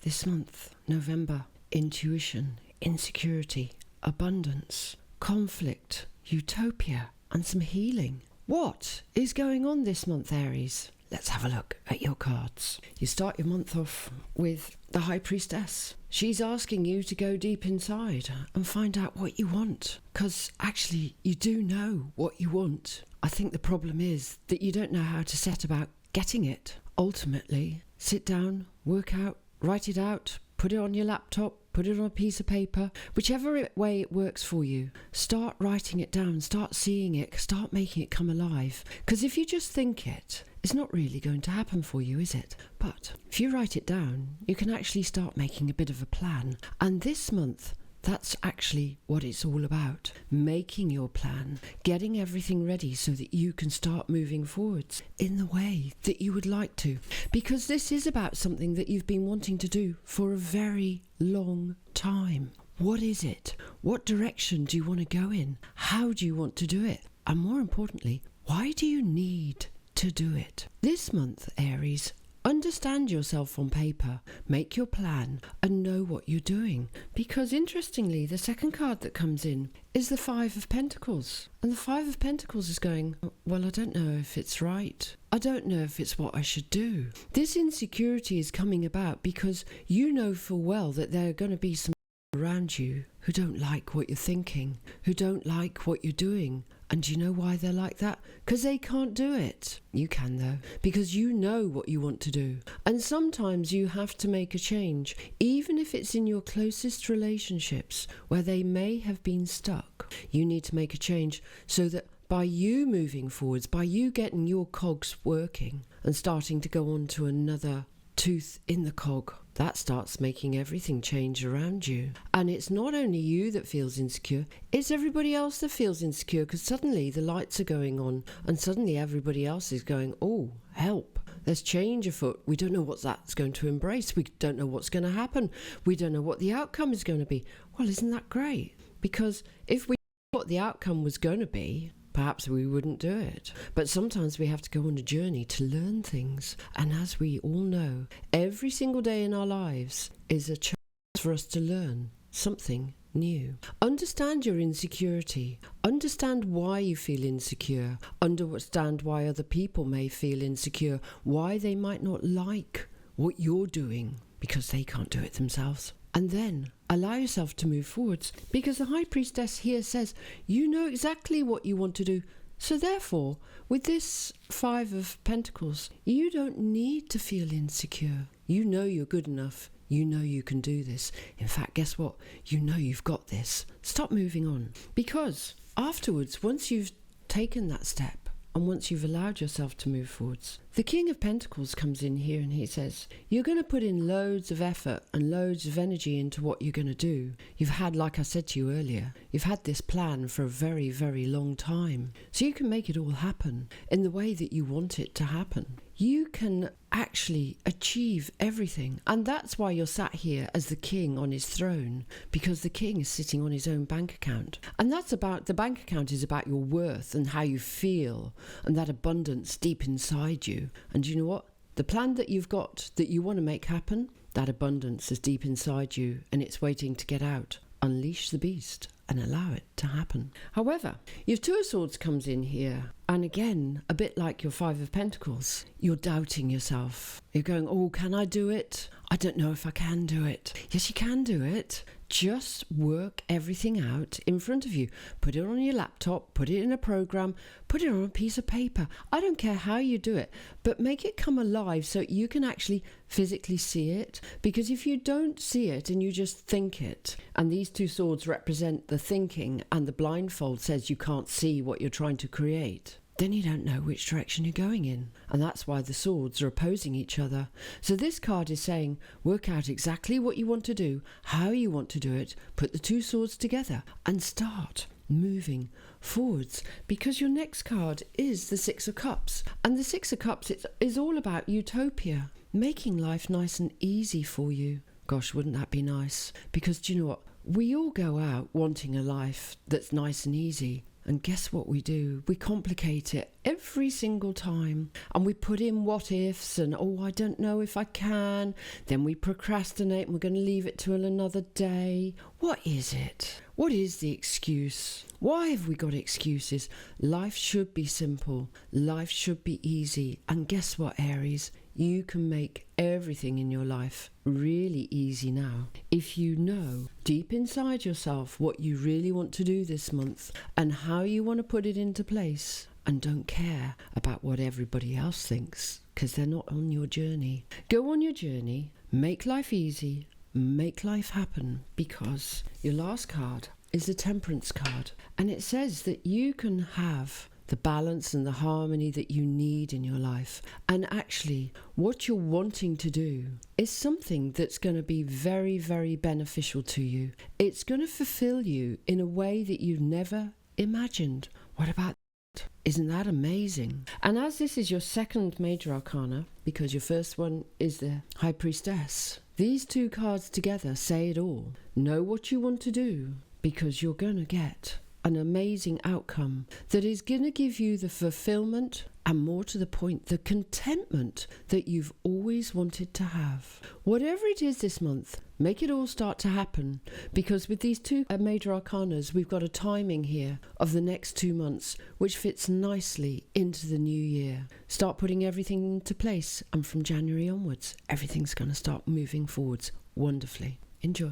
this month, November, intuition, insecurity, abundance, conflict, utopia, and some healing. What is going on this month, Aries? Let's have a look at your cards. You start your month off with the High Priestess. She's asking you to go deep inside and find out what you want. Because actually, you do know what you want. I think the problem is that you don't know how to set about getting it. Ultimately, sit down, work out, write it out, put it on your laptop, put it on a piece of paper, whichever way it works for you. Start writing it down, start seeing it, start making it come alive. Because if you just think it, it's not really going to happen for you, is it? But if you write it down, you can actually start making a bit of a plan. And this month, that's actually what it's all about. Making your plan, getting everything ready so that you can start moving forwards in the way that you would like to. Because this is about something that you've been wanting to do for a very long time. What is it? What direction do you want to go in? How do you want to do it? And more importantly, why do you need to do it? This month, Aries, understand yourself on paper, make your plan, and know what you're doing. Because interestingly, the second card that comes in is the Five of Pentacles. And the Five of Pentacles is going, well, I don't know if it's right. I don't know if it's what I should do. This insecurity is coming about because you know full well that there are going to be some around you who don't like what you're thinking, who don't like what you're doing. And do you know why they're like that? Because they can't do it. You can though, because you know what you want to do. And sometimes you have to make a change, even if it's in your closest relationships where they may have been stuck. You need to make a change so that by you moving forwards, by you getting your cogs working and starting to go on to another tooth in the cog, that starts making everything change around you. And it's not only you that feels insecure, it's everybody else that feels insecure, because suddenly the lights are going on and suddenly everybody else is going, oh, help. There's change afoot. We don't know what that's going to embrace. We don't know what's going to happen. We don't know what the outcome is going to be. Well, isn't that great? Because if we knew what the outcome was going to be, perhaps we wouldn't do it. But sometimes we have to go on a journey to learn things. And as we all know, every single day in our lives is a chance for us to learn something new. Understand your insecurity. Understand why you feel insecure. Understand why other people may feel insecure. Why they might not like what you're doing because they can't do it themselves. And then allow yourself to move forwards, because the High Priestess here says you know exactly what you want to do. So therefore, with this Five of Pentacles, you don't need to feel insecure. You know you're good enough. You know you can do this. In fact, guess what? You know you've got this. Stop moving on. Because afterwards, once you've taken that step, and once you've allowed yourself to move forwards, the King of Pentacles comes in here and he says, you're going to put in loads of effort and loads of energy into what you're going to do. You've had, like I said to you earlier, you've had this plan for a very, very long time. So you can make it all happen in the way that you want it to happen. You can actually achieve everything. And that's why you're sat here as the king on his throne, because the king is sitting on his own bank account. And that's about, the bank account is about your worth and how you feel and that abundance deep inside you. And you know what? The plan that you've got that you want to make happen, that abundance is deep inside you and it's waiting to get out. Unleash the beast and allow it to happen. However, your Two of Swords comes in here, and again, a bit like your Five of Pentacles, you're doubting yourself. You're going, oh, can I do it? I don't know if I can do it. Yes, you can do it. Just work everything out in front of you. Put it on your laptop, put it in a program, put it on a piece of paper. I don't care how you do it, but make it come alive so you can actually physically see it. Because if you don't see it and you just think it, and these two swords represent the thinking and the blindfold says you can't see what you're trying to create, then you don't know which direction you're going in. And that's why the swords are opposing each other. So this card is saying, work out exactly what you want to do, how you want to do it, put the two swords together and start moving forwards. Because your next card is the Six of Cups. And the Six of Cups is all about utopia, making life nice and easy for you. Gosh, wouldn't that be nice? Because do you know what? We all go out wanting a life that's nice and easy. And guess what we do? We complicate it every single time. And we put in what ifs and, oh, I don't know if I can. Then we procrastinate and we're going to leave it till another day. What is it? What is the excuse? Why have we got excuses? Life should be simple. Life should be easy. And guess what, Aries? You can make everything in your life really easy now. If you know deep inside yourself what you really want to do this month and how you want to put it into place, and don't care about what everybody else thinks because they're not on your journey. Go on your journey, make life easy, make life happen, because your last card is the Temperance card, and it says that you can have the balance and the harmony that you need in your life. And actually, what you're wanting to do is something that's going to be very, very beneficial to you. It's going to fulfill you in a way that you've never imagined. What about that? Isn't that amazing? And as this is your second major arcana, because your first one is the High Priestess, these two cards together say it all. Know what you want to do, because you're going to get an amazing outcome that is going to give you the fulfillment and, more to the point, the contentment that you've always wanted to have. Whatever it is this month, make it all start to happen, because with these two major arcanas, we've got a timing here of the next 2 months, which fits nicely into the new year. Start putting everything into place, and from January onwards, everything's going to start moving forwards wonderfully. Enjoy.